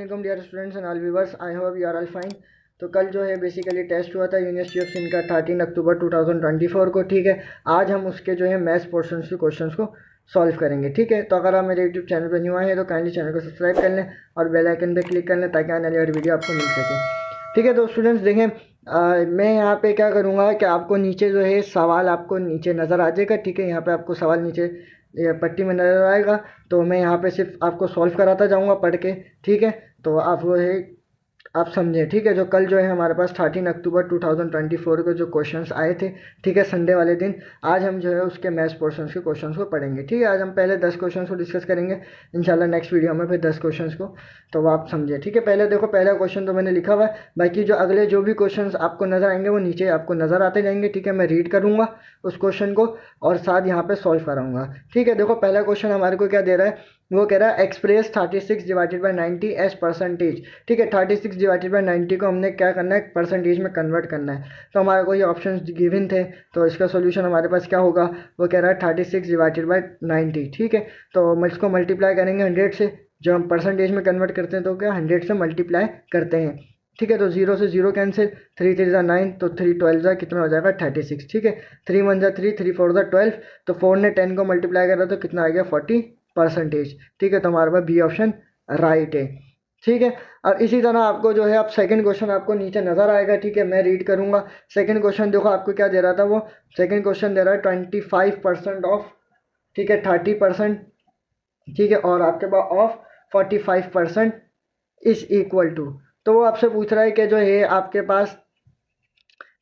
अस्सलाम dear students and all viewers, I hope you are all fine. तो कल जो है बेसिकली टेस्ट हुआ था यूनिवर्सिटी ऑफ सिंध का 13 अक्टूबर 2024 को। ठीक है, आज हम उसके जो है मैथ्स पोर्शन के क्वेश्चंस को सॉल्व करेंगे। ठीक है, तो अगर आप मेरे यूट्यूब चैनल पर न्यू आए हैं तो काइंडली चैनल को सब्सक्राइब कर लें और बेल आइकन पर क्लिक कर लें ताकि आने वाली हर वीडियो आपको मिल सके। ठीक है, तो स्टूडेंट्स देखें, मैं यहाँ पे क्या करूँगा कि आपको नीचे जो है सवाल आपको नीचे नज़र आ जाएगा। ठीक है, यहाँ पे आपको सवाल नीचे ये पट्टी में नज़र आएगा, तो मैं यहाँ पे सिर्फ आपको सॉल्व कराता जाऊँगा पढ़ के। ठीक है, तो आप वो है आप समझें। ठीक है, जो कल जो है हमारे पास 13 अक्टूबर 2024 को जो क्वेश्चंस आए थे, ठीक है, संडे वाले दिन, आज हम जो है उसके मैथ्स पोर्शंस के क्वेश्चंस को पढ़ेंगे। ठीक है, आज हम पहले 10 क्वेश्चंस को डिस्कस करेंगे इंशाल्लाह नेक्स्ट वीडियो में, फिर 10 क्वेश्चंस को तो आप समझें। ठीक है, पहले देखो, पहला क्वेश्चन तो मैंने लिखा हुआ है, बाकी जो अगले जो भी क्वेश्चन आपको नज़र आएंगे वो नीचे आपको नज़र आते जाएंगे। ठीक है, मैं रीड करूँगा उस क्वेश्चन को और साथ यहाँ पर सॉल्व कराऊँगा। ठीक है, देखो पहला क्वेश्चन हमारे को क्या दे रहा है, वो कह रहा है express 36 divided by 90 as percentage. ठीक है, 36 डिवाइडेड बाई 90 को हमने क्या करना है, परसेंटेज में कन्वर्ट करना है। तो हमारे को ये ऑप्शन गिवन थे, तो इसका सोल्यूशन हमारे पास क्या होगा, वो कह रहा है 36 डिवाइडेड बाई 90। ठीक है, तो इसको मल्टीप्लाई करेंगे 100 से, जो हम परसेंटेज में कन्वर्ट करते हैं तो क्या 100 से मल्टीप्लाई करते हैं। ठीक है, तो 0 से 0 कैंसिल, 3 3 ज़ा 9, तो 3 12 ज़ा कितना हो जाएगा 36। ठीक है, 3 1 ज़ा 3, 3 4 ज़ा 12, तो 4 ने 10 को मल्टीप्लाई करा तो कितना आ गया 40%। ठीक है, तो हमारे पास बी ऑप्शन राइट है। ठीक है, और इसी तरह आपको जो है अब सेकंड क्वेश्चन आपको नीचे नज़र आएगा। ठीक है, मैं रीड करूँगा सेकंड क्वेश्चन। देखो आपको क्या दे रहा था, वो सेकंड क्वेश्चन दे रहा है 25% ऑफ, ठीक है, 30%, ठीक है, और आपके पास ऑफ 45% इज इक्वल टू, तो वो आपसे पूछ रहा है कि जो है आपके पास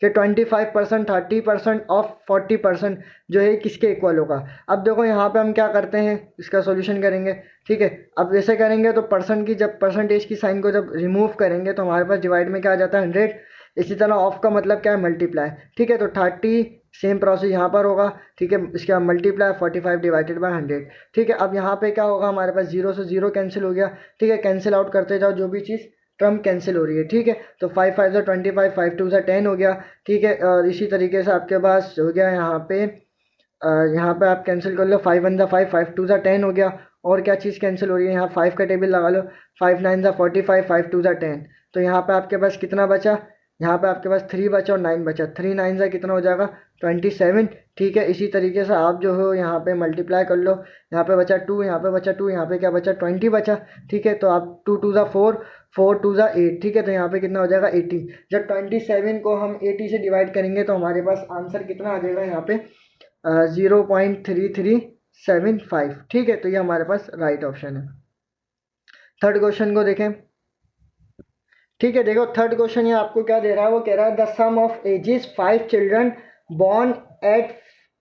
कि 25%, 30% ऑफ 40% जो है किसके इक्वल होगा। अब देखो यहाँ पे हम क्या करते हैं, इसका सॉल्यूशन करेंगे। ठीक है, अब जैसे करेंगे तो परसेंट की जब परसेंटेज की साइन को जब रिमूव करेंगे तो हमारे पास डिवाइड में क्या आ जाता है 100। इसी तरह ऑफ का मतलब क्या है, मल्टीप्लाई। ठीक है, तो 30 सेम प्रोसेस यहाँ पर होगा। ठीक है, इसके बाद मल्टीप्लाई 45 डिवाइडेड बाई 100। ठीक है, अब यहाँ पे क्या होगा, हमारे पास 0 से 0 कैंसिल हो गया। ठीक है, कैंसिल आउट करते जाओ, जो भी चीज़ टर्म कैंसिल हो रही है। ठीक है, तो 5 5 ज़ा 25, 5 2 ज़ा 10 हो गया। ठीक है, और इसी तरीके से आपके पास हो गया यहाँ पे आप कैंसिल कर लो, 5 1 ज़ा 5, 5 2 ज़ा 10 हो गया। और क्या चीज़ कैंसिल हो रही है, यहाँ 5 का टेबल लगा लो, 5 9 ज़ा 45, 5 2 ज़ा 10, तो यहाँ पे आपके पास कितना बचा, यहाँ पे आपके पास 3 बचा और 9 बचा, 3 9 ज़ा कितना हो जाएगा 27। ठीक है, इसी तरीके से आप जो हो यहाँ पे मल्टीप्लाई कर लो, यहाँ पे बचा 2, यहाँ पे बचा 2, यहाँ पे क्या बचा 20 बचा। ठीक है, तो आप 2 2 ज़ा 4, 4 2 ज़ा 8। ठीक है, तो यहाँ पे कितना हो जाएगा 80। जब 27 को हम 80 से डिवाइड करेंगे तो हमारे पास आंसर कितना आ जाएगा, यहाँ पे 0.3375। ठीक है, तो ये हमारे पास राइट ऑप्शन है। थर्ड क्वेश्चन को देखें। ठीक है, देखो थर्ड क्वेश्चन ये आपको क्या दे रहा है, वो कह रहा है the sum of ages 5 children born at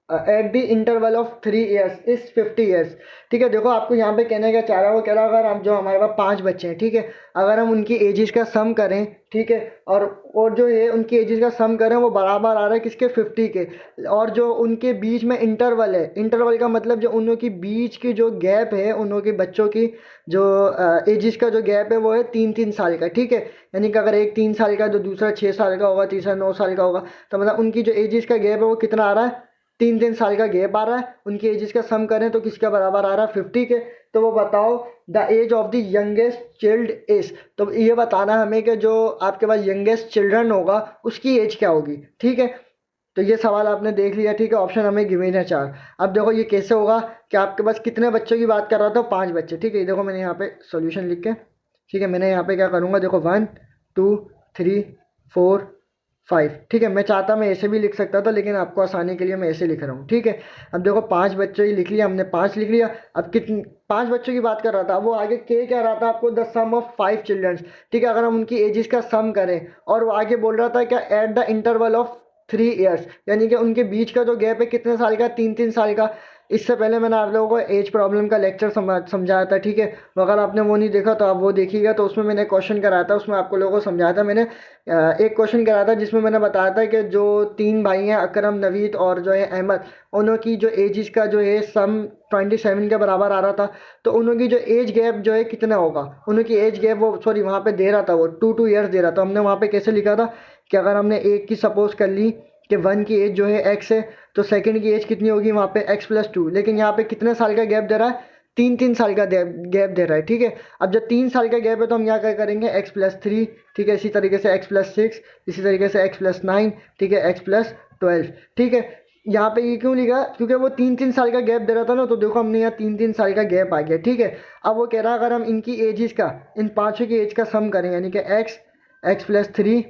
the interval of 3 years is 50 years. ठीक है, देखो आपको यहाँ पे कहने का चाह रहा है, वो कह रहा है अगर हम जो हमारे पास 5 बच्चे हैं, ठीक है, अगर हम उनकी एजेस का सम करें, ठीक है, और जो है उनकी एजेस का सम करें वो बराबर आ रहा है किसके 50 के, और जो उनके बीच में इंटरवल है, इंटरवल का मतलब जो उन लोगों की बीच की जो गैप है, उन लोगों के बच्चों की जो एजेस का जो गैप है वो है 3 साल का। ठीक है, यानी कि अगर एक 3 साल का, जो दूसरा 6 साल का होगा, तीसरा 9 साल का होगा, तो मतलब उनकी जो एजेस का गैप है वो कितना आ रहा है, 3 साल का गैप आ रहा है। उनकी एजेस का सम करें तो किसका बराबर आ रहा है 50 के। तो वो बताओ the age of the youngest child is, तो ये बताना हमें कि जो आपके पास यंगेस्ट चिल्ड्रन होगा उसकी एज क्या होगी। ठीक है, तो ये सवाल आपने देख लिया। ठीक है, ऑप्शन हमें गिवन है 4। अब देखो ये कैसे होगा कि आपके पास कितने बच्चों की बात कर रहा था, 5 बच्चे। ठीक है, देखो मैंने यहाँ पे सोल्यूशन लिख के, ठीक है, मैंने यहाँ पे क्या करूँगा, देखो 1 2 3 4 5। ठीक है, मैं चाहता मैं ऐसे भी लिख सकता था, लेकिन आपको आसानी के लिए मैं ऐसे लिख रहा हूँ। ठीक है, अब देखो 5 बच्चों की लिख लिया हमने, 5 लिख लिया। अब कितने 5 बच्चों की बात कर रहा था, वो आगे क्या रहा था आपको, द सम ऑफ 5 चिल्ड्रंस। ठीक है, अगर हम उनकी एजेस का सम करें, और वो आगे बोल रहा था क्या eight the interval of 3 years, यानी कि उनके बीच का जो गैप है कितने साल का, 3 साल का। इससे पहले मैंने आप लोगों को एज प्रॉब्लम का लेक्चर समझाया था। ठीक है, अगर आपने वो नहीं देखा तो आप वो देखिएगा, तो उसमें मैंने क्वेश्चन कराया था, उसमें आपको लोगों को समझाया था मैंने। एक क्वेश्चन कराया था जिसमें मैंने बताया था कि जो 3 भाई हैं, अकरम, नवीद और जो है अहमद, उन्हों की जो एजेस का जो है सम 27 के बराबर आ रहा था। तो उन्हों की जो एज गैप जो है कितना होगा, उन्हों की एज गैप वो सॉरी वहाँ पे दे रहा था, वो 2 ईयर्स दे रहा था। हमने वहाँ पे कैसे लिखा था कि अगर हमने एक की सपोज कर ली कि 1 की एज जो है x है, तो सेकंड की एज कितनी होगी वहाँ पे x + 2, लेकिन यहाँ पे कितने साल का गैप दे रहा है, तीन साल का गैप दे रहा है, ठीक है। अब जब 3 साल का गैप है तो हम यहाँ क्या करेंगे, x+3, ठीक है, इसी तरीके से x+6, इसी तरीके से x+9, ठीक है, x+12, ठीक है। यहाँ पे ये क्यों लिखा, क्योंकि वो 3 साल का गैप दे रहा था ना, तो देखो हमने यहाँ 3 साल का गैप आ गया, ठीक है। अब वो कह रहा है अगर हम इनकी एजेस का, इन पाँचों की एज का सम करें, यानी कि x+3,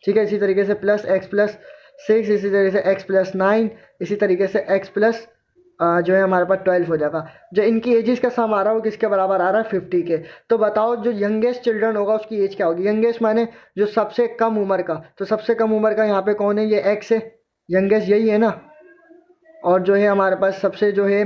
ठीक है, इसी तरीके से प्लस x+6, इसी तरीके से x+9, इसी तरीके से x+ जो है हमारे पास 12 हो जाएगा। जो इनकी एजेस का सम आ रहा है वो किसके बराबर आ रहा है, 50 के। तो बताओ जो यंगेस्ट चिल्ड्रन होगा उसकी एज क्या होगी, यंगेस्ट माने जो सबसे कम उम्र का, तो सबसे कम उम्र का यहाँ पे कौन है, ये x है, यंगेस्ट यही है ना। और जो है हमारे पास सबसे जो है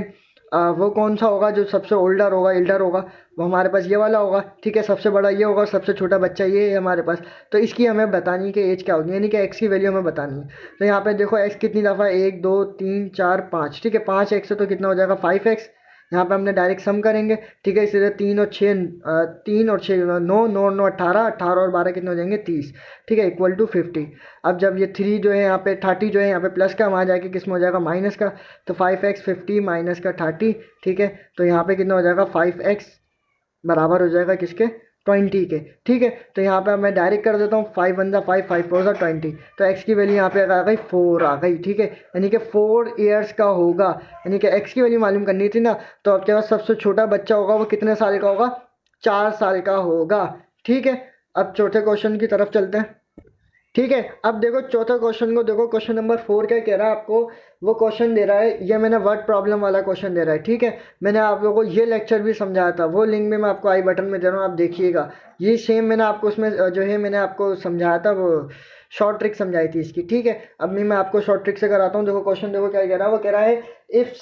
वो कौन सा होगा, जो सबसे ओल्डर होगा, एल्डर होगा, वो हमारे पास ये वाला होगा, ठीक है। सबसे बड़ा ये होगा, सबसे छोटा बच्चा ये है हमारे पास। तो इसकी हमें बतानी है कि एज क्या होगी, यानी कि एक्स की वैल्यू हमें बतानी है। तो यहाँ पे देखो एक्स कितनी दफ़ा, 1 2 3 4 5, ठीक है। 5x से तो कितना हो जाएगा, 5x। यहाँ पे हमने डायरेक्ट सम करेंगे, ठीक है। इसलिए 3 और 6 9 9 9 18, 18 और 12 कितने हो जाएंगे, 30, ठीक है, इक्वल टू 50। अब जब ये 3 जो है यहाँ पे 30 जो है यहाँ पे प्लस का, वहाँ जाके किस में हो जाएगा, माइनस का। तो 5x 50 माइनस का 30, ठीक है। तो यहाँ पे कितना हो जाएगा, 5x बराबर हो जाएगा किसके, 20 के, ठीक है। तो यहाँ पे मैं डायरेक्ट कर देता हूँ, 5 1 5 5 4 20। तो x की वैल्यू यहाँ पे आ गई 4 आ गई, ठीक है। यानी कि 4 ईयर्स का होगा, यानी कि x की वैल्यू मालूम करनी थी ना। तो आपके पास सबसे छोटा बच्चा होगा वो कितने साल का होगा, 4 साल का होगा, ठीक है। अब चौथे क्वेश्चन की तरफ चलते हैं, ठीक है। अब देखो चौथा क्वेश्चन को देखो, क्वेश्चन नंबर 4 क्या कह रहा है आपको, वो क्वेश्चन दे रहा है, ये मैंने वर्ड प्रॉब्लम वाला क्वेश्चन दे रहा है, ठीक है। मैंने आप लोगों को ये लेक्चर भी समझाया था, वो लिंक भी मैं आपको आई बटन में दे रहा हूँ, आप देखिएगा। ये सेम मैंने आपको उसमें जो है मैंने आपको समझाया था, वो शॉर्ट ट्रिक समझाई थी इसकी, ठीक है। अब मैं आपको शॉर्ट ट्रिक से कराता हूँ। देखो क्वेश्चन देखो क्या कह रहा है, वो कह रहा है if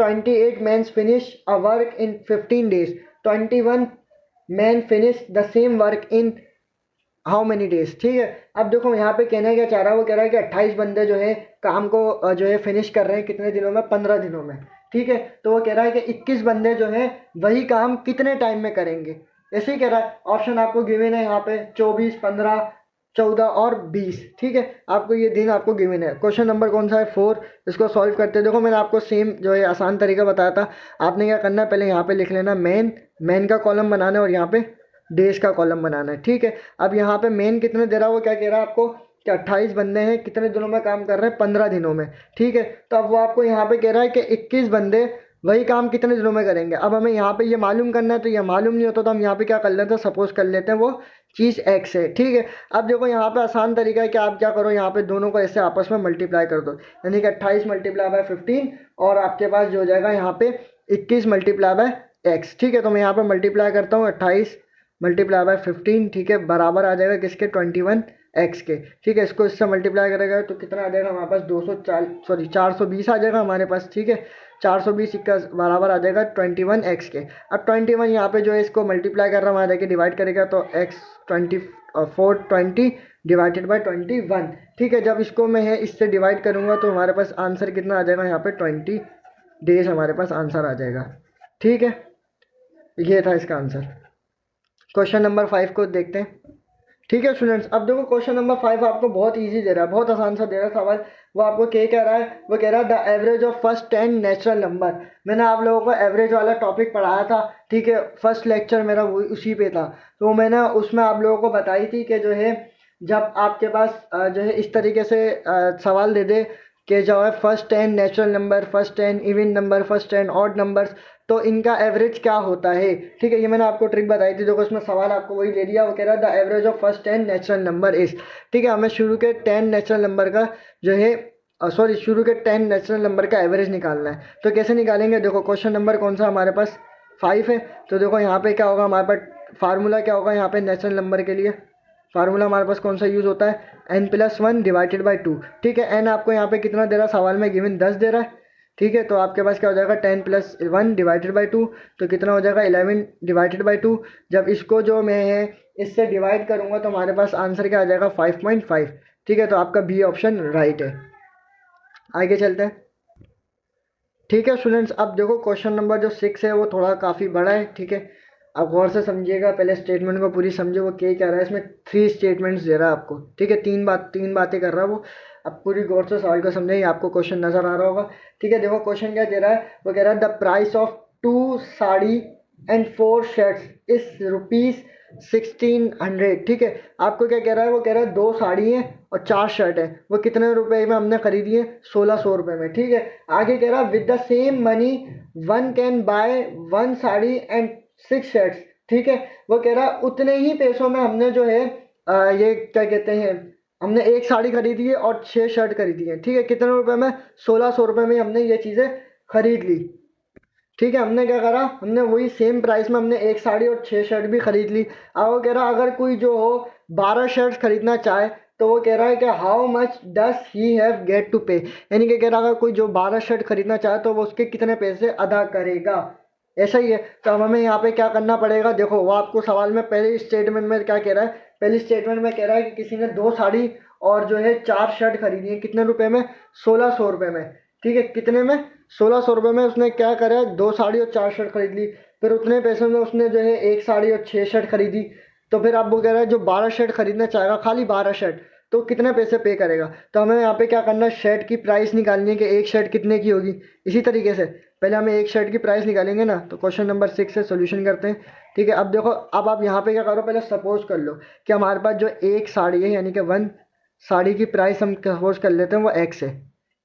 28 mens finish a work in 15 days, 21 men finish the same work in how many days, ठीक है। अब देखो यहाँ पे कहना क्या चाह रहा है, वो कह रहा है कि 28 बंदे जो है काम को जो है फिनिश कर रहे हैं कितने दिनों में, 15 दिनों में, ठीक है। तो वो कह रहा है कि 21 बंदे जो है वही काम कितने टाइम में करेंगे, ऐसे ही कह रहा है। ऑप्शन आपको गिवन है यहाँ पे 24 15 14 और 20, ठीक है। आपको ये दिन आपको गिवन है। क्वेश्चन नंबर कौन सा है, 4। इसको सॉल्व करते हैं। देखो मैंने आपको सेम जो है आसान तरीका बताया था। आपने क्या करना है, पहले यहाँ पे लिख लेना मैन का कॉलम बनाना है और यहाँ पे डेज का कॉलम बनाना है, ठीक है। अब यहाँ पे मेन कितने दे रहा है, वो क्या कह रहा है आपको कि 28 बंदे हैं, कितने दिनों में काम कर रहे हैं, 15 दिनों में, ठीक है। तो अब वो आपको यहाँ पे कह रहा है कि 21 बंदे वही काम कितने दिनों में करेंगे। अब हमें यहाँ पे ये मालूम करना है, तो ये मालूम नहीं होता तो हम यहाँ पे क्या कर लेते हैं, सपोज कर लेते हैं वो चीज़ x है, ठीक है। अब देखो यहाँ पे आसान तरीका है कि आप क्या करो, यहाँ पे दोनों को ऐसे आपस में मल्टीप्लाई कर दो, यानी कि 28 मल्टीप्लाई बाय 15 और आपके पास जो हो जाएगा यहाँ पे 21 मल्टीप्लाई बाय x, ठीक है। तो मैं यहाँ पे मल्टीप्लाई करता हूँ 28 मल्टीप्लाई बाय 15, ठीक है, बराबर आ जाएगा किसके, 21x के, ठीक है। इसको इससे मल्टीप्लाई करेगा तो कितना आ जाएगा हमारे पास, 420 आ जाएगा हमारे पास, ठीक है। 420 का बराबर आ जाएगा 21x के। अब 21 यहाँ पे जो है इसको मल्टीप्लाई कर रहा हूँ, वहाँ जाके डिवाइड करेगा तो x 420 डिवाइडेड बाय 21, ठीक है। जब इसको मैं है इससे डिवाइड करूँगा तो हमारे पास आंसर कितना आ जाएगा, यहाँ पे 20 डेज हमारे पास आंसर आ जाएगा, ठीक है। ये था इसका आंसर। क्वेश्चन नंबर 5 को देखते हैं, ठीक है स्टूडेंट्स। अब देखो क्वेश्चन नंबर 5 आपको बहुत इजी दे रहा है, बहुत आसान सा दे रहा है सवाल। वो आपको क्या कह रहा है, वो कह रहा है the average of first 10 natural number. मैंने आप लोगों को एवरेज वाला टॉपिक पढ़ाया था, ठीक है। फर्स्ट लेक्चर मेरा वो उसी पे था, तो मैंने उसमें आप लोगों को बताई थी कि जो है जब आपके पास जो है इस तरीके से सवाल दे दे कि जो है first 10 natural number, first 10 even number, first 10 odd numbers, तो इनका एवरेज क्या होता है, ठीक है। ये मैंने आपको ट्रिक बताई थी। देखो उसमें सवाल आपको वही ले लिया, वो कह रहा है the average of first 10 natural number is, ठीक है। हमें शुरू के 10 नेचुरल नंबर का जो है शुरू के 10 नेचुरल नंबर का एवरेज निकालना है। तो कैसे निकालेंगे, देखो क्वेश्चन नंबर कौन सा हमारे पास 5 है। तो देखो यहाँ पे क्या होगा, हमारे पास फार्मूला क्या होगा, यहाँ पे नेचुरल नंबर के लिए फार्मूला हमारे पास कौन सा यूज़ होता है, n+1 डिवाइडेड बाई 2, ठीक है। n आपको यहाँ पे कितना दे रहा है, सवाल में गिवन 10 दे रहा है, ठीक है। तो आपके पास क्या हो जाएगा 10+1 डिवाइडेड बाई 2, तो कितना हो जाएगा 11 डिवाइडेड बाई 2। जब इसको जो मैं है इससे डिवाइड करूँगा तो हमारे पास आंसर क्या आ जाएगा 5.5, ठीक है। तो आपका बी ऑप्शन राइट है। आगे चलते हैं, ठीक है स्टूडेंट्स। अब देखो क्वेश्चन नंबर जो 6 है वो थोड़ा काफ़ी बड़ा है, ठीक है। आप गौर से समझिएगा, पहले स्टेटमेंट को पूरी समझो वो क्या कह रहा है। इसमें 3 स्टेटमेंट्स दे रहा है आपको, ठीक है, तीन बातें कर रहा है वो। अब पूरी गौर से सवाल को समझे, आपको क्वेश्चन नज़र आ रहा होगा, ठीक है। देखो क्वेश्चन क्या दे रहा है, वो कह रहा है the price of 2 sari and 4 shirts इस ₹1600, ठीक है। आपको क्या कह रहा है, वो कह रहा है 2 साड़ी हैं और 4 शर्ट है, वो कितने रुपए में हमने खरीदी है, 1600 रुपये में, ठीक है। आगे कह रहा है with the same money one can buy 1 sari and 6 shirts, ठीक है। वो कह रहा है उतने ही पैसों में हमने जो है ये क्या कहते हैं, हमने 1 साड़ी खरीदी है और 6 शर्ट खरीदी है, ठीक है। कितने रुपए में, 1600 रुपये में हमने ये चीज़ें खरीद ली, ठीक है। हमने क्या करा, हमने वही सेम प्राइस में हमने 1 साड़ी और 6 शर्ट भी खरीद ली। अब वो कह रहा अगर कोई जो हो 12 शर्ट्स खरीदना चाहे तो वो कह रहा है कि how much does he have get to pay, यानी कि कह रहा अगर कोई जो 12 शर्ट खरीदना चाहे तो वो उसके कितने पैसे अदा करेगा, ऐसा ही है। तो अब हमें यहाँ पे क्या करना पड़ेगा, देखो वो आपको सवाल में पहले स्टेटमेंट में क्या कह रहा है, पहली स्टेटमेंट में कह रहा है कि किसी ने 2 साड़ी और जो है 4 शर्ट खरीदी है, कितने रुपए में, 1600 रुपये में, ठीक है। कितने में, 1600 रुपये में उसने क्या करा, 2 साड़ी और 4 शर्ट खरीद ली। फिर उतने पैसे में उसने जो है 1 साड़ी और 6 शर्ट खरीदी। तो फिर आप वो कह रहा है जो 12 शर्ट खरीदना चाहेगा, खाली 12 शर्ट, तो कितने पैसे पे करेगा। तो हमें यहाँ पे क्या करना है, शर्ट की प्राइस निकालनी है कि एक शर्ट कितने की होगी। इसी तरीके से पहले हमें एक शर्ट की प्राइस निकालेंगे ना, तो क्वेश्चन नंबर 6 से सोल्यूशन करते हैं, ठीक है। अब देखो, अब आप यहाँ पे क्या करो, पहले सपोज कर लो कि हमारे पास जो एक साड़ी है, यानी कि 1 साड़ी की प्राइस हम सपोज कर लेते हैं वो एक्स है।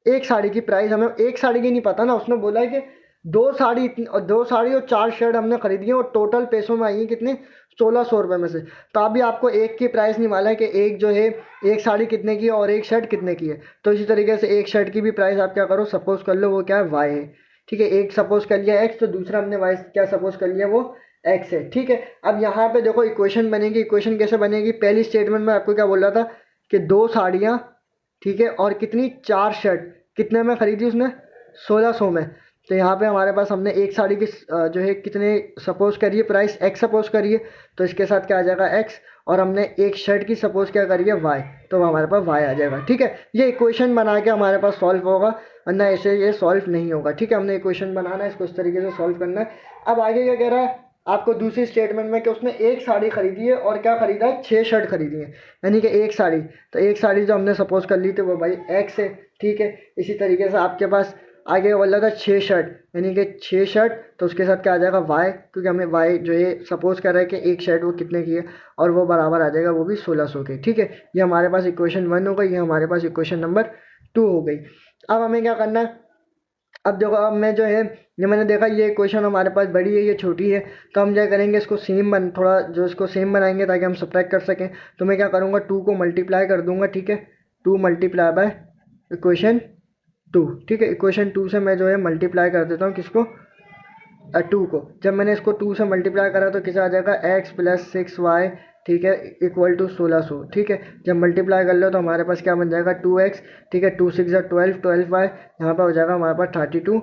एक साड़ी की प्राइस, हमें एक साड़ी की नहीं पता ना, उसने बोला है कि 2 साड़ी और 2 साड़ी और 4 शर्ट हमने खरीदी है और टोटल पैसों में आई है कितने, 1600 रुपये में से। तो अभी आपको एक की प्राइस नहीं मालूम है कि एक जो है एक साड़ी कितने की है और एक शर्ट कितने की है। तो इसी तरीके से एक शर्ट की भी प्राइस आप क्या करो, सपोज कर लो वो क्या है, वाई है, ठीक है। एक सपोज कर लिया एक्स, तो दूसरा हमने वाई क्या सपोज कर लिया, वो एक्स है, ठीक है। अब यहाँ पे देखो इक्वेशन बनेगी। इक्वेशन कैसे बनेगी, पहली स्टेटमेंट में आपको क्या बोल रहा था कि 2 साड़ियाँ, ठीक है, और कितनी, 4 शर्ट, कितने में खरीदी उसने, 1600 में। तो यहाँ पे हमारे पास हमने एक साड़ी की जो है कितने सपोज करिए प्राइस एक्स सपोज करिए, तो इसके साथ क्या आ जाएगा एक्स, और हमने एक शर्ट की सपोज क्या करिए वाई, तो हमारे पास वाई आ जाएगा, ठीक है। ये इक्वेशन बना के हमारे पास सॉल्व होगा, वरना ऐसे ये सॉल्व नहीं होगा, ठीक है। हमने इक्वेशन बनाना है, इसको इस तरीके से सॉल्व करना है। अब आगे क्या कह रहा है आपको दूसरी स्टेटमेंट में, कि उसने एक साड़ी खरीदी है और क्या खरीदा है, 6 शर्ट खरीदी है, यानी कि एक साड़ी, तो एक साड़ी जो हमने सपोज कर ली थी वो भाई एक्स है, ठीक है। इसी तरीके से आपके पास आगे बोला था 6 शर्ट, यानी कि 6 शर्ट, तो उसके साथ क्या आ जाएगा वाई, क्योंकि हमें वाई जो है सपोज कर रहा है कि एक शर्ट वो कितने की है, और वो बराबर आ जाएगा वो भी 1600 के, ठीक है। ये हमारे पास इक्वेशन 1 हो गई, ये हमारे पास इक्वेशन नंबर 2 हो गई। अब हमें क्या करना है, अब देखो, अब मैं जो है ये मैंने देखा ये क्वेश्चन हमारे पास बड़ी है, ये छोटी है, तो हम क्या करेंगे, इसको सेम थोड़ा जो इसको सेम बनाएंगे ताकि हम सब्ट्रैक्ट कर सकें। तो मैं क्या करूँगा, 2 को मल्टीप्लाई कर दूंगा, ठीक है। 2 मल्टीप्लाई बाय इक्वेशन 2, ठीक है। इक्वेशन 2 से मैं जो है मल्टीप्लाई कर देता हूँ किसको, 2 को। जब मैंने इसको 2 से मल्टीप्लाई करा तो किसा आ जाएगा, एक्स प्लस 6y, ठीक है, इक्वल टू 1600, ठीक है। जब मल्टीप्लाई कर लो तो हमारे पास क्या बन जाएगा, 2x, ठीक है, 2 6 12, 12y, यहाँ पर हो जाएगा हमारे पास 32,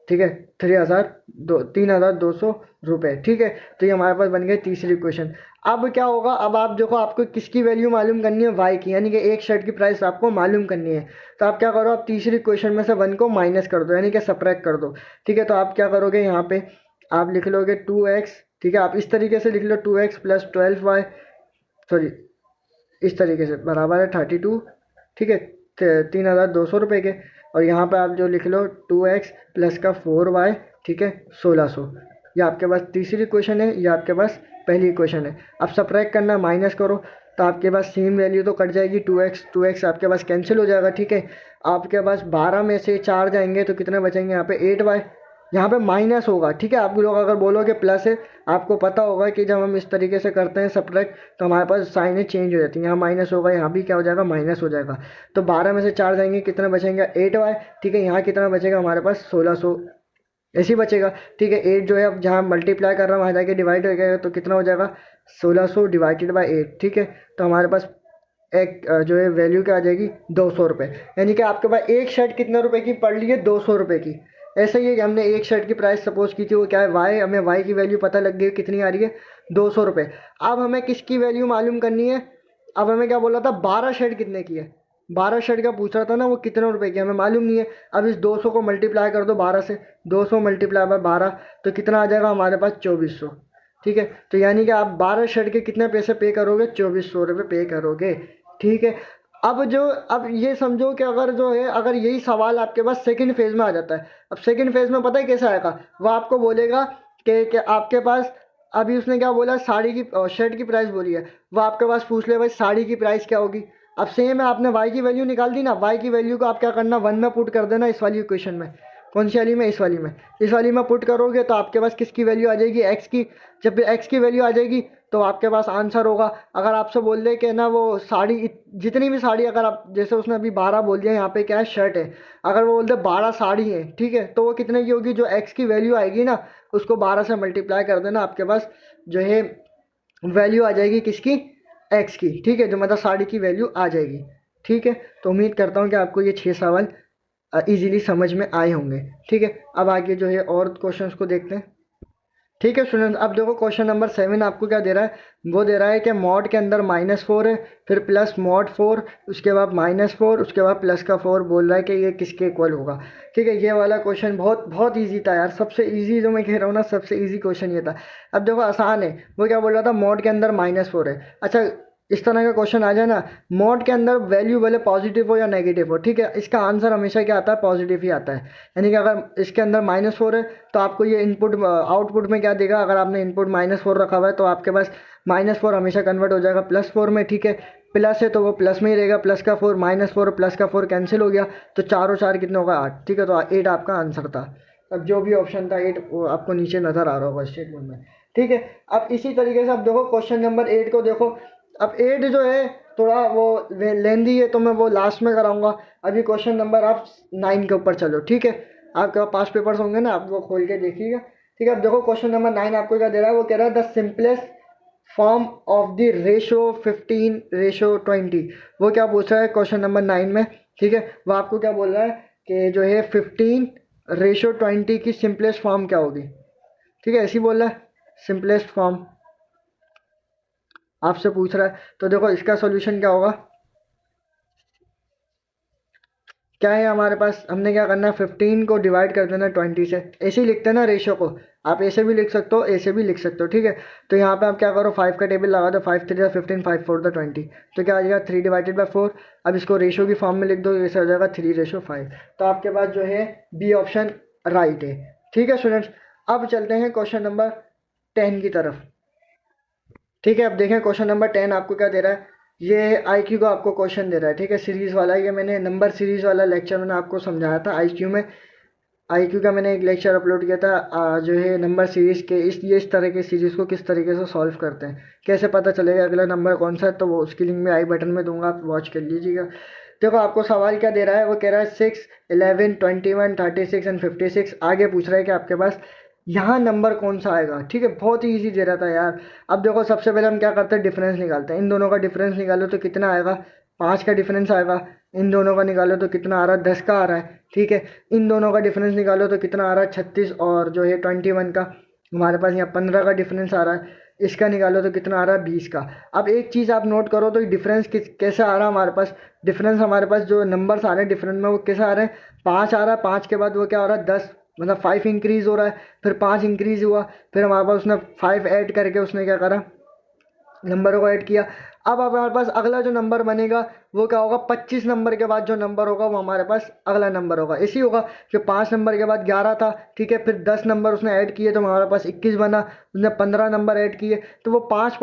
ठीक है, 3200 रुपये, ठीक है। तो ये हमारे पास बन गई तीसरी इक्वेशन। अब क्या होगा, अब आप देखो आपको किसकी वैल्यू मालूम करनी है, वाई की, यानी कि एक शर्ट की प्राइस आपको मालूम करनी है। तो आप क्या करो, आप तीसरी इक्वेशन में से 1 को माइनस कर दो, यानी कि सब्ट्रैक्ट कर दो, ठीक है। तो आप क्या करोगे, यहाँ पे आप लिख लोगे 2x, ठीक है। आप इस तरीके से लिख लो 2x प्लस 12y, सॉरी इस तरीके से बराबर है 32, ठीक है, 3200 रुपये के। और यहाँ पे आप जो लिख लो 2x प्लस का 4y, ठीक है, 1600। ये आपके पास तीसरी इक्वेशन है, ये आपके पास पहली इक्वेशन है। अब सब्ट्रैक्ट करना, माइनस करो, तो आपके पास सेम वैल्यू तो कट जाएगी, 2x आपके पास कैंसिल हो जाएगा, ठीक है। आपके पास 12 में से 4 जाएंगे तो कितने बचेंगे, यहाँ पे 8y, यहाँ पे माइनस होगा, ठीक है। आप लोग अगर बोलोगे प्लस है, आपको पता होगा कि जब हम इस तरीके से करते हैं सब्ट्रैक्ट तो हमारे पास साइनें चेंज हो जाती हैं, यहाँ माइनस होगा, यहाँ भी क्या हो जाएगा, माइनस हो जाएगा। तो 12 में से 4 जाएंगे, कितने बचेंगे, 8y, ठीक है। यहाँ कितना बचेगा हमारे पास, 1600 ऐसे ही बचेगा, ठीक है। 8 जो है अब जहाँ मल्टीप्लाई कर रहा हूँ वहाँ जाके डिवाइड हो जाएगा, तो कितना हो जाएगा, 1600 डिवाइडेड बाई 8, ठीक है। तो हमारे पास एक जो है वैल्यू क्या आ जाएगी, 200 रुपये, यानी कि आपके पास एक शर्ट कितने रुपए की पड़ ली है, 200 रुपये की। ऐसा ही है कि हमने एक शर्ट की प्राइस सपोज की थी, वो क्या है, वाई, हमें वाई की वैल्यू पता लग गई कितनी आ रही है, 200 रुपये। अब हमें किसकी वैल्यू मालूम करनी है, अब हमें क्या बोला था, 12 शर्ट कितने की है, 12 शर्ट का पूछ रहा था ना, वो कितने रुपए की हमें मालूम नहीं है। अब इस 200 को मल्टीप्लाई कर दो 12 से, 200 मल्टीप्लाई बाय 12, तो कितना आ जाएगा हमारे पास, 2400, ठीक है। तो यानी कि आप 12 शर्ट के कितने पैसे पे करोगे, 2400 रुपये पे करोगे, ठीक है। अब ये समझो कि अगर जो है अगर यही सवाल आपके पास सेकंड फेज में आ जाता है, अब सेकंड फेज में पता है कैसे आएगा, वो आपको बोलेगा कि आपके पास अभी उसने क्या बोला, साड़ी की शर्ट की प्राइस बोली है, वो आपके पास पूछ ले भाई साड़ी की प्राइस क्या होगी। अब सेम है, आपने वाई की वैल्यू निकाल दी ना, वाई की वैल्यू को आप क्या करना, 1 में पुट कर देना इस वाली इक्वेशन में। कौन सी वाली में, इस वाली में। इस वाली में पुट करोगे तो आपके पास किसकी वैल्यू आ जाएगी, एक्स की। जब एक्स की वैल्यू आ जाएगी तो आपके पास आंसर होगा। अगर आपसे बोल दे कि ना वो साड़ी, जितनी भी साड़ी, अगर आप जैसे उसने अभी 12 बोल दिया, यहाँ पे क्या है शर्ट है, अगर वो बोल दे 12 साड़ी है, ठीक है, तो वो कितने की होगी, जो एक्स की वैल्यू आएगी ना उसको 12 से मल्टीप्लाई कर देना, आपके पास जो है वैल्यू आ जाएगी किसकी, एक्स की, ठीक है, जो मतलब साड़ी की वैल्यू आ जाएगी, ठीक है। तो उम्मीद करता हूँ कि आपको ये 6 सवाल इजीली समझ में आए होंगे, ठीक है। अब आगे जो है और क्वेश्चंस को देखते हैं, ठीक है स्टूडेंट। अब देखो क्वेश्चन नंबर 7 आपको क्या दे रहा है, वो दे रहा है कि मॉड के अंदर -4 है, फिर प्लस मॉड 4, उसके बाद -4, उसके बाद प्लस का 4, बोल रहा है कि ये किसके इक्वल होगा, ठीक है। ये वाला क्वेश्चन बहुत बहुत ईजी था यार, सबसे ईजी जो मैं कह रहा हूँ ना, सबसे ईजी क्वेश्चन ये था। अब देखो आसान है, वो क्या बोल रहा था, मॉड के अंदर -4 है। अच्छा, इस तरह का क्वेश्चन आ जाए ना, मॉड के अंदर वैल्यू भले पॉजिटिव हो या नेगेटिव हो, ठीक है, इसका आंसर हमेशा क्या आता है, पॉजिटिव ही आता है। यानी कि अगर इसके अंदर -4 है तो आपको ये इनपुट आउटपुट में क्या देगा, अगर आपने इनपुट -4 रखा हुआ है तो आपके पास -4 हमेशा कन्वर्ट हो जाएगा +4 में, ठीक है। प्लस है तो वो प्लस में ही रहेगा, प्लस का 4, -4 प्लस का 4 कैंसिल हो गया, तो 4 और 4 कितने होगा, 8, ठीक है। तो 8 आपका आंसर था। अब जो भी ऑप्शन था 8 वो आपको नीचे नज़र आ रहा होगा स्टेटमेंट में, ठीक है। अब इसी तरीके से अब देखो क्वेश्चन नंबर 8 को देखो। अब 8 जो है थोड़ा वो लेंदी है, तो मैं वो लास्ट में कराऊंगा। अभी क्वेश्चन नंबर आप 9 के ऊपर चलो, ठीक है। आपके पास 5 पेपर्स होंगे ना, आप वो खोल के देखिएगा, ठीक है। अब देखो क्वेश्चन नंबर 9 आपको क्या दे रहा है, वो कह रहा है the simplest form of the ratio 15:20। वो क्या पूछ रहा है क्वेश्चन नंबर 9 में, ठीक है। वो आपको क्या बोल रहा है कि जो है 15:20 की सिंपलेस्ट फॉर्म क्या होगी, ठीक है, ऐसी बोल रहा है सिंपलेस्ट फॉर्म आपसे पूछ रहा है। तो देखो इसका सॉल्यूशन क्या होगा, क्या है हमारे पास, हमने क्या करना है, 15 को डिवाइड कर देना 20 से। ऐसे ही लिखते हैं ना रेशो को, आप ऐसे भी लिख सकते हो, ऐसे भी लिख सकते हो, ठीक है। तो यहाँ पे आप क्या करो, 5 का टेबल लगा दो, 5 3 15, 5 4 20, तो क्या आ जाएगा 3/4। अब इसको रेशो की फॉर्म में लिख दो, ऐसे हो जाएगा 3:5। तो आपके पास जो है बी ऑप्शन राइट है, ठीक है स्टूडेंट्स। अब चलते हैं क्वेश्चन नंबर 10 की तरफ, ठीक है। अब देखें क्वेश्चन नंबर 10 आपको क्या दे रहा है, ये आईक्यू का आपको क्वेश्चन दे रहा है, ठीक है, सीरीज़ वाला। ये मैंने नंबर सीरीज़ वाला लेक्चर मैंने आपको समझाया था आईक्यू में, आईक्यू का मैंने एक लेक्चर अपलोड किया था, जो है नंबर सीरीज़ के इस तरह के सीरीज़ को किस तरीके से सॉल्व करते हैं, कैसे पता चलेगा अगला नंबर कौन सा है, तो वो उसकी लिंक मैं आई बटन में दूंगा, आप वॉच कर लीजिएगा। देखो आपको सवाल क्या दे रहा है, वो कह रहा है 6, 11, 21, 36 एंड 56। आगे पूछ रहा है कि आपके पास यहाँ नंबर कौन सा आएगा, ठीक है, बहुत ही ईजी दे रहा था यार। अब देखो सबसे पहले हम क्या करते हैं, डिफरेंस निकालते हैं। इन दोनों का डिफरेंस निकालो तो कितना आएगा, 5 का डिफरेंस आएगा। इन दोनों का निकालो तो कितना आ रहा है, 10 का आ रहा है, ठीक है। इन दोनों का डिफरेंस निकालो तो कितना आ रहा है, 36 और जो है 21 का। हमारे पास यहाँ 15 का डिफरेंस आ रहा है, इसका निकालो तो कितना आ रहा है, 20 का। अब एक चीज़ आप नोट करो, तो डिफरेंस कैसे आ रहा है हमारे पास, डिफरेंस हमारे पास जो नंबर्स आ रहे हैं डिफरेंस में वो कैसे आ रहे हैं, 5 आ रहा है, 5 के बाद वो क्या हो रहा है, 10, मतलब 5 इंक्रीज़ हो रहा है, फिर 5 इंक्रीज़ हुआ, फिर हमारे पास उसने 5 ऐड करके उसने क्या करा, नंबरों को ऐड किया। अब हमारे पास अगला जो नंबर बनेगा वो क्या होगा, 25 नंबर के बाद जो नंबर होगा वो हमारे पास अगला नंबर होगा। ऐसे ही होगा कि 5 नंबर के बाद 11 था, ठीक है, फिर 10 नंबर उसने ऐड किए तो हमारे पास 21 बना, उसने 15 नंबर ऐड किए, तो वो 5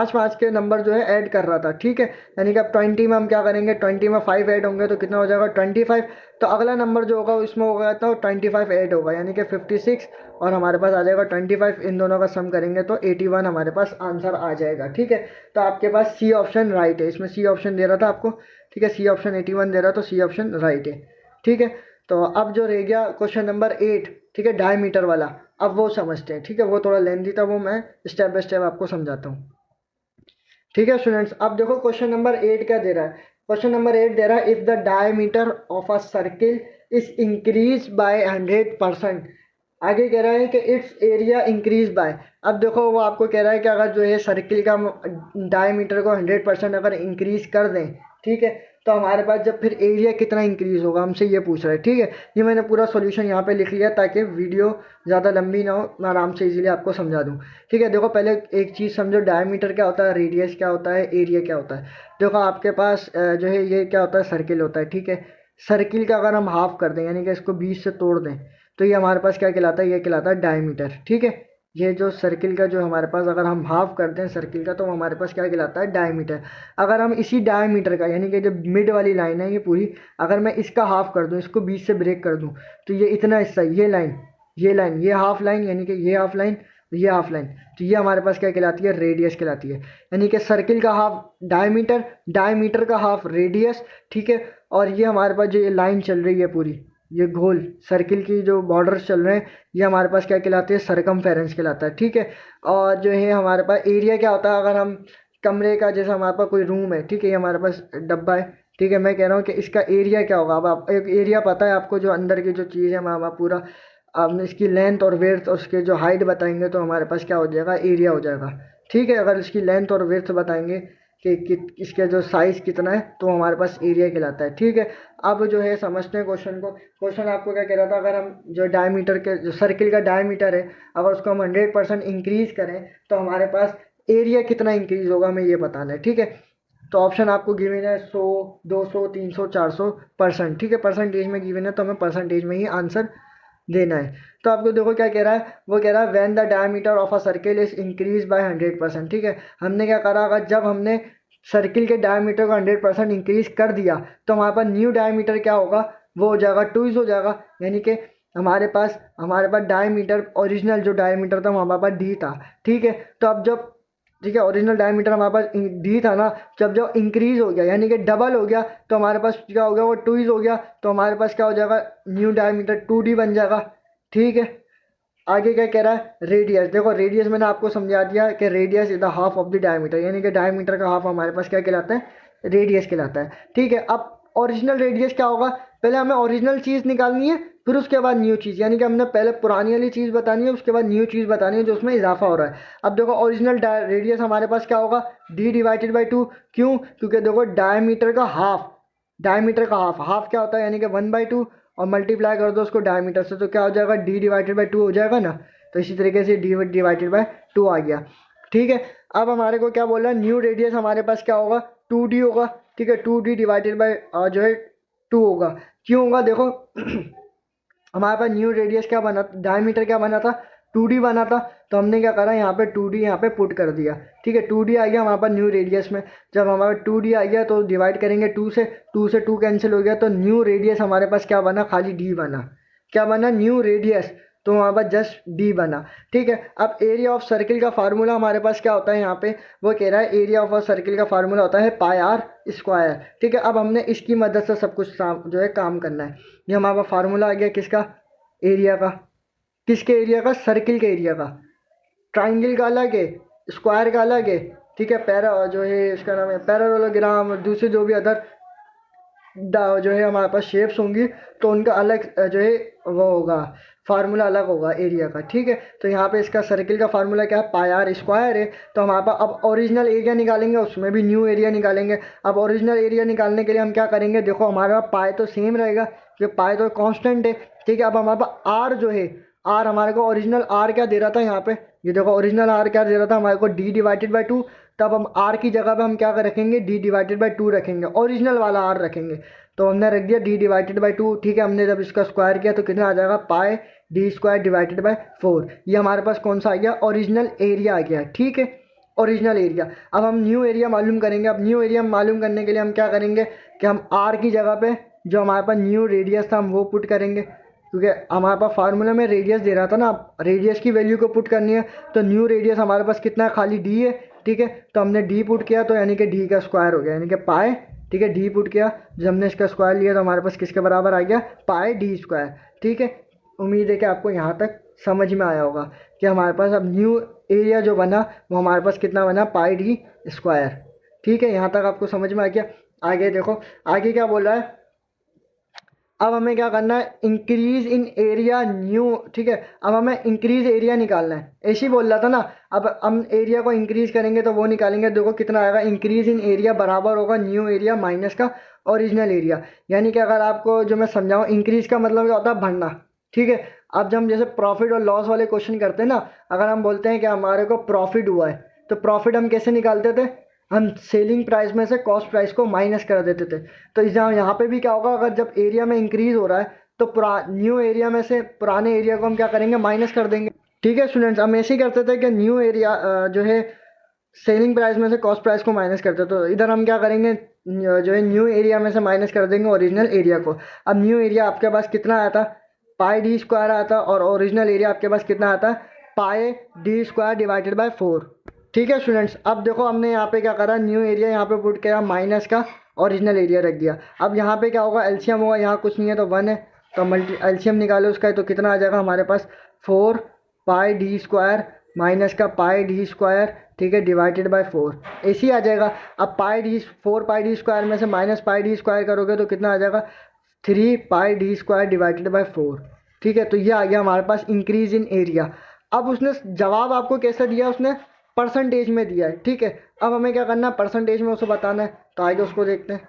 5 के नंबर जो है ऐड कर रहा था, ठीक है। यानी कि अब 20 में हम क्या करेंगे, 20 में 5 ऐड होंगे तो कितना हो जाएगा, 25। तो अगला नंबर जो होगा उसमें होगा तो 25 ऐड होगा, यानी कि 56, और हमारे पास आ जाएगा 25। इन दोनों का सम करेंगे तो 81 हमारे पास आंसर आ जाएगा, ठीक है। तो आपके पास सी ऑप्शन राइट है, इसमें सी ऑप्शन दे रहा था आपको, ठीक है, सी ऑप्शन 81 दे रहा, तो सी ऑप्शन राइट है, ठीक है। तो अब जो रह गया क्वेश्चन नंबर 8, ठीक है, डायमीटर वाला, अब वो समझते हैं, ठीक है, वो थोड़ा लेंथी था, वो मैं स्टेप बाय स्टेप आपको समझाता हूँ, ठीक है स्टूडेंट्स। अब देखो क्वेश्चन नंबर 8 क्या दे रहा है, क्वेश्चन नंबर 8 दे रहा है if the diameter of a circle is increase by 100%। आगे कह रहा है कि इट्स एरिया इंक्रीज बाय। अब देखो वो आपको कह रहा है कि अगर जो है सर्किल का डायमीटर को 100% अगर इंक्रीज कर दें, ठीक है, तो हमारे पास जब फिर एरिया कितना इंक्रीज़ होगा, हमसे ये पूछ रहा है। ठीक है, ये मैंने पूरा सॉल्यूशन यहाँ पे लिख लिया ताकि वीडियो ज़्यादा लंबी ना हो, मैं आराम से इजीली आपको समझा दूँ। ठीक है, देखो पहले एक चीज़ समझो, डायमीटर क्या होता है, रेडियस क्या होता है, एरिया क्या होता है। देखो आपके पास जो है ये क्या होता है, सर्किल होता है। ठीक है, सर्किल का अगर हम हाफ कर दें यानी कि इसको 20 से तोड़ दें तो ये हमारे पास क्या कहलाता है, ये कहलाता है डायमीटर। ठीक है, ये जो सर्किल का जो हमारे पास अगर हम हाफ करते हैं सर्किल का तो हमारे पास क्या कहलाता है, डायमीटर। अगर हम इसी डायमीटर का यानी कि जो मिड वाली लाइन है ये पूरी, अगर मैं इसका हाफ कर दूं, इसको 20 से ब्रेक कर दूं तो ये इतना हिस्सा, ये लाइन, ये हाफ लाइन यानी कि ये हाफ लाइन, ये हाफ लाइन, तो ये हमारे पास क्या कहलाती है, रेडियस कहलाती है। यानी कि सर्किल का हाफ डायमीटर, डायमीटर का हाफ रेडियस। ठीक है, और ये हमारे पास जो ये लाइन चल रही है पूरी, ये गोल सर्किल की जो बॉर्डर्स चल रहे हैं, ये हमारे पास क्या कहलाते हैं, सरकमफेरेंस कहलाता है। ठीक है, और जो है हमारे पास एरिया क्या होता है, अगर हम कमरे का, जैसे हमारे पास कोई रूम है, ठीक है, ये हमारे पास डब्बा है। ठीक है, मैं कह रहा हूँ कि इसका एरिया क्या होगा। अब आप एक एरिया पता है आपको, जो अंदर की जो चीज़ है हम पूरा आप इसकी लेंथ और वेड्थ और उसके जो हाइट बताएंगे तो हमारे पास क्या हो जाएगा, एरिया हो जाएगा। ठीक है, अगर इसकी लेंथ और वेड्थ बताएंगे कि इसका जो साइज़ कितना है तो हमारे पास एरिया कहलाता है। ठीक है, अब जो है समझते हैं क्वेश्चन को। क्वेश्चन आपको क्या कह रहा था, अगर हम जो डायमीटर के जो सर्किल का डायमीटर है अगर उसको हम 100% इंक्रीज़ करें तो हमारे पास एरिया कितना इंक्रीज़ होगा, हमें ये बताना है। ठीक है, तो ऑप्शन आपको गिवन है 100, 200, 300, 400%। ठीक है, परसेंटेज में गिवन है तो हमें परसेंटेज में ही आंसर देना है। तो आपको देखो क्या कह रहा है, वो कह रहा है when the diameter of a circle is increase by 100%। ठीक है, हमने क्या करा, अगर जब हमने सर्किल के डायमीटर को 100% इंक्रीज कर दिया तो हमारे पास न्यू डायमीटर क्या होगा, वो हो जाएगा 2 हो जाएगा। यानी कि हमारे पास डायमीटर, ओरिजिनल जो डायमीटर था हमारे पास डी था। ठीक है, तो अब जब, ठीक है, ओरिजिनल डायमीटर हमारे पास डी था ना, जब इंक्रीज हो गया यानी कि डबल हो गया तो हमारे पास क्या हो गया, वो 2 हो गया। तो हमारे पास क्या हो जाएगा, न्यू डायमीटर 2D बन जाएगा। ठीक है, आगे क्या कह रहा है, रेडियस। देखो रेडियस मैंने आपको समझा दिया कि radius is the half of the diameter, यानी कि डायमीटर का हाफ हमारे पास क्या कहलाता है, रेडियस कहलाता है। ठीक है, अब ओरिजिनल रेडियस क्या होगा, पहले हमें ओरिजिनल चीज़ निकालनी है, फिर उसके बाद न्यू चीज़, यानी कि हमने पहले पुरानी वाली चीज़ बतानी है, उसके बाद न्यू चीज़ बतानी है जो उसमें इजाफा हो रहा है। अब देखो ओरिजिनल रेडियस हमारे पास क्या होगा, d/2। क्यों, क्योंकि देखो डायमीटर का हाफ, हाफ क्या होता है, यानी कि 1/2, और मल्टीप्लाई कर दो उसको डायमीटर से तो क्या हो जाएगा, d/2 हो जाएगा ना। तो इसी तरीके से d/2 आ गया। ठीक है, अब हमारे को क्या बोला, न्यू रेडियस हमारे पास क्या होगा, 2D होगा। ठीक है, 2D डिवाइडेड बाई जो है 2 होगा। क्यों होगा, देखो हमारे पास न्यू रेडियस क्या बना, डायमीटर क्या बना था, 2D बना था। तो हमने क्या करा, यहाँ पे 2D यहाँ पे पुट कर दिया। ठीक है, 2D आ गया हमारे पास न्यू रेडियस में। जब हमारे 2D आ गया तो डिवाइड करेंगे 2 से, 2 से 2 कैंसिल हो गया तो न्यू रेडियस हमारे पास क्या बना, खाली D बना। क्या बना, न्यू रेडियस, तो हमारे पास जस्ट D बना। ठीक है, अब एरिया ऑफ सर्किल का फार्मूला हमारे पास क्या होता है, यहाँ पे वो कह रहा है एरिया ऑफ अ सर्किल का फार्मूला होता है πr²। ठीक है, अब हमने इसकी मदद से सब कुछ जो है काम करना है। ये हमारा फार्मूला आ गया किसका, एरिया का। किसके एरिया का, सर्किल के एरिया का। ट्राइंगल का अलग है, स्क्वायर का अलग है। ठीक है, पैरा जो है इसका नाम है पैरालोग्राम, दूसरे जो भी अदर जो है हमारे पास शेप्स होंगी तो उनका अलग जो है वो होगा, फार्मूला अलग होगा एरिया का। ठीक है, तो यहाँ पे इसका सर्किल का फार्मूला क्या है, πr² है। तो हमारे पास अब ओरिजिनल एरिया निकालेंगे, उसमें भी न्यू एरिया निकालेंगे। अब ओरिजिनल एरिया निकालने के लिए हम क्या करेंगे, देखो हमारे पास पाई तो सेम रहेगा क्योंकि पाई तो कांस्टेंट है। ठीक है, अब हमारे पास आर जो है, आर हमारे को ओरिजिनल आर क्या दे रहा था, यहाँ पे ये देखो ओरिजिनल आर क्या दे रहा था हमारे को, d/2। तब हम आर की जगह पे हम क्या रखेंगे, d/2 रखेंगे, ओरिजिनल वाला आर रखेंगे। तो हमने रख दिया d/2। ठीक है, हमने जब इसका स्क्वायर किया तो कितना आ जाएगा, πd²/4। ये हमारे पास कौन सा आ गया, ओरिजिनल एरिया आ गया। ठीक है, ओरिजिनल एरिया। अब हम न्यू एरिया मालूम करेंगे। अब न्यू एरिया मालूम करने के लिए हम क्या करेंगे कि हम आर की जगह पे जो हमारे पास न्यू रेडियस था हम वो पुट करेंगे, क्योंकि हमारे पास फार्मूला में रेडियस दे रहा था ना, रेडियस की वैल्यू को पुट करनी है। तो न्यू रेडियस हमारे पास कितना है, खाली d है। ठीक है, तो हमने d पुट किया तो यानी कि d का स्क्वायर हो गया, यानी कि पाई। ठीक है, d पुट किया, जब हमने इसका स्क्वायर लिया तो हमारे पास किसके बराबर आ गया, πd²। ठीक है, उम्मीद है कि आपको यहाँ तक समझ में आया होगा कि हमारे पास अब न्यू एरिया जो बना वो हमारे पास कितना बना, πd²। ठीक है, यहाँ तक आपको समझ में आ गया। आगे देखो, आगे क्या बोल रहा है, अब हमें क्या करना है, इंक्रीज इन एरिया न्यू। ठीक है, अब हमें इंक्रीज एरिया निकालना है, ऐसे ही बोल रहा था ना। अब हम एरिया को इंक्रीज करेंगे तो वो निकालेंगे, देखो कितना आएगा, इंक्रीज इन एरिया बराबर होगा न्यू एरिया माइनस का ओरिजिनल एरिया। यानी कि अगर आपको जो मैं समझाऊँ, इंक्रीज़ का मतलब क्या होता है, बढ़ना, ठीक है। अब जब हम जैसे प्रॉफिट और लॉस वाले क्वेश्चन करते हैं ना, अगर हम बोलते हैं कि हमारे को प्रॉफिट हुआ है, तो प्रॉफिट हम कैसे निकालते थे, हम सेलिंग प्राइस में से कॉस्ट प्राइस को माइनस कर देते थे। तो यहाँ पे भी क्या होगा, अगर जब एरिया में इंक्रीज़ हो रहा है तो न्यू एरिया में से पुराने एरिया को हम क्या करेंगे, माइनस कर देंगे, ठीक है स्टूडेंट्स। हम ऐसे ही करते थे कि न्यू एरिया जो है सेलिंग प्राइस में से कॉस्ट प्राइस को माइनस करते हैं, तो इधर हम क्या करेंगे, जो है न्यू एरिया में से माइनस कर देंगे ओरिजिनल एरिया को। अब न्यू एरिया आपके पास कितना आया था, पाई डी स्क्वायर आया था, और ओरिजिनल एरिया आपके पास कितना आता है, पाई डी स्क्वायर डिवाइडेड बाय 4, ठीक है स्टूडेंट्स। अब देखो हमने यहाँ पे क्या करा, न्यू एरिया यहाँ पे पुट किया, माइनस का ओरिजिनल एरिया रख दिया। अब यहाँ पे क्या होगा, एलसीएम होगा, यहाँ कुछ नहीं है तो 1 है, तो एलसीएम निकालो उसका, तो कितना आ जाएगा हमारे पास, 4 पाई डी स्क्वायर माइनस का पाई डी स्क्वायर, ठीक है, डिवाइडेड बाय 4, ऐसे ही आ जाएगा। अब 4 पाई डी स्क्वायर में से माइनस पाई डी स्क्वायर करोगे तो कितना आ जाएगा, 3 पाई डी स्क्वायर डिवाइडेड बाय 4, ठीक है। तो ये आ गया हमारे पास इंक्रीज इन एरिया। अब उसने जवाब आपको कैसे दिया, उसने परसेंटेज में दिया है, ठीक है। अब हमें क्या करना है, परसेंटेज में उसे बताना है, तो आइए उसको देखते हैं,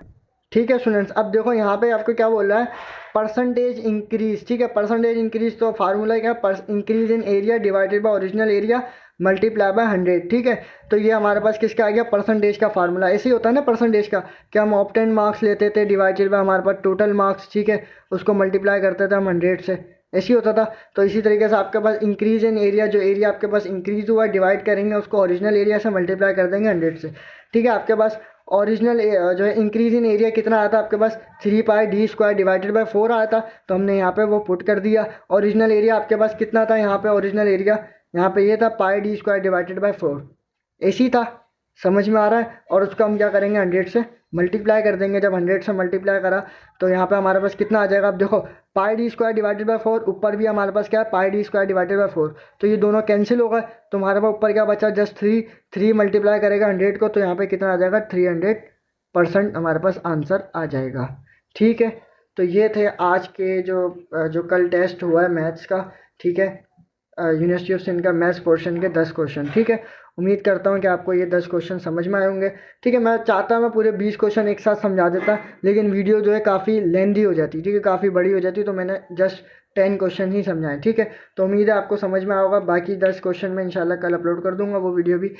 ठीक है स्टूडेंट्स। अब देखो यहाँ पे आपको क्या बोल रहा है, परसेंटेज इंक्रीज, ठीक है। परसेंटेज इंक्रीज तो फार्मूला क्या है, increase in area divided by original area multiply by 100, ठीक है। तो ये हमारे पास किसका आ गया, परसेंटेज का फार्मूला। ऐसे ही होता है ना परसेंटेज का, कि हम ऑप्टेन मार्क्स लेते थे डिवाइडेड बाय हमारे पास टोटल मार्क्स, ठीक है, उसको मल्टीप्लाई करते थे हम 100 से, ऐसे ही होता था। तो इसी तरीके से आपके पास इंक्रीज इन एरिया, जो एरिया आपके पास इंक्रीज हुआ डिवाइड करेंगे उसको ओरिजिनल एरिया से मल्टीप्लाई कर देंगे 100 से, ठीक है। आपके पास ओरिजिनल जो है इंक्रीज इन एरिया कितना आया था आपके पास, 3 पाई डी स्क्वायर डिवाइडेड बाय 4 आया था, तो हमने यहाँ पे वो पुट कर दिया। ओरिजिनल एरिया आपके पास कितना था, यहाँ पे ओरिजिनल एरिया यहाँ पे ये था पाई डी स्क्वायर डिवाइडेड बाय 4, ऐसे ही था, समझ में आ रहा है। और उसको हम क्या करेंगे, 100 से मल्टीप्लाई कर देंगे। जब 100 से मल्टीप्लाई करा तो यहाँ पे हमारे पास कितना आ जाएगा, अब देखो पाई डी स्क्वायर डिवाइडेड बाय 4, ऊपर भी हमारे पास क्या है, पाई डी स्क्वायर डिवाइडेड बाय 4, तो ये दोनों कैंसिल हो गए, तो हमारे पास ऊपर क्या बचा, जस्ट 3 मल्टीप्लाई करेगा 100 को, तो यहाँ पे कितना आ जाएगा, 300% हमारे पास आंसर आ जाएगा, ठीक है। तो ये थे आज के जो कल टेस्ट हुआ है मैथ्स का, ठीक है, यूनिवर्सिटी ऑफ सिंध का मैथ्स पोर्शन के 10 क्वेश्चन, ठीक है। उम्मीद करता हूँ कि आपको ये 10 क्वेश्चन समझ में आए होंगे, ठीक है। मैं चाहता मैं पूरे 20 क्वेश्चन एक साथ समझा देता, लेकिन वीडियो जो है काफ़ी लेंदी हो जाती, ठीक है, काफ़ी बड़ी हो जाती, तो मैंने जस्ट 10 क्वेश्चन ही समझाए, ठीक है। तो उम्मीद है आपको समझ में आएगा। बाकी 10 क्वेश्चन मैं इंशाल्लाह कल अपलोड कर दूंगा वो वीडियो भी।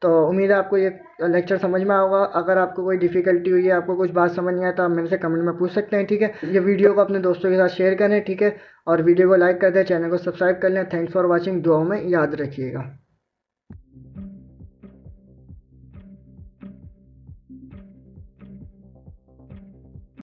तो उम्मीद है आपको ये लेक्चर समझ में आएगा। अगर आपको कोई डिफ़िकल्टी हुई है, आपको कुछ बात समझ नहीं आया, तो आप मेरे से कमेंट में पूछ सकते हैं, ठीक है। ये वीडियो को अपने दोस्तों के साथ शेयर करें, ठीक है, और वीडियो को लाइक कर दें, चैनल को सब्सक्राइब कर लें। थैंक्स फॉर वॉचिंग, दुआओं में याद रखिएगा।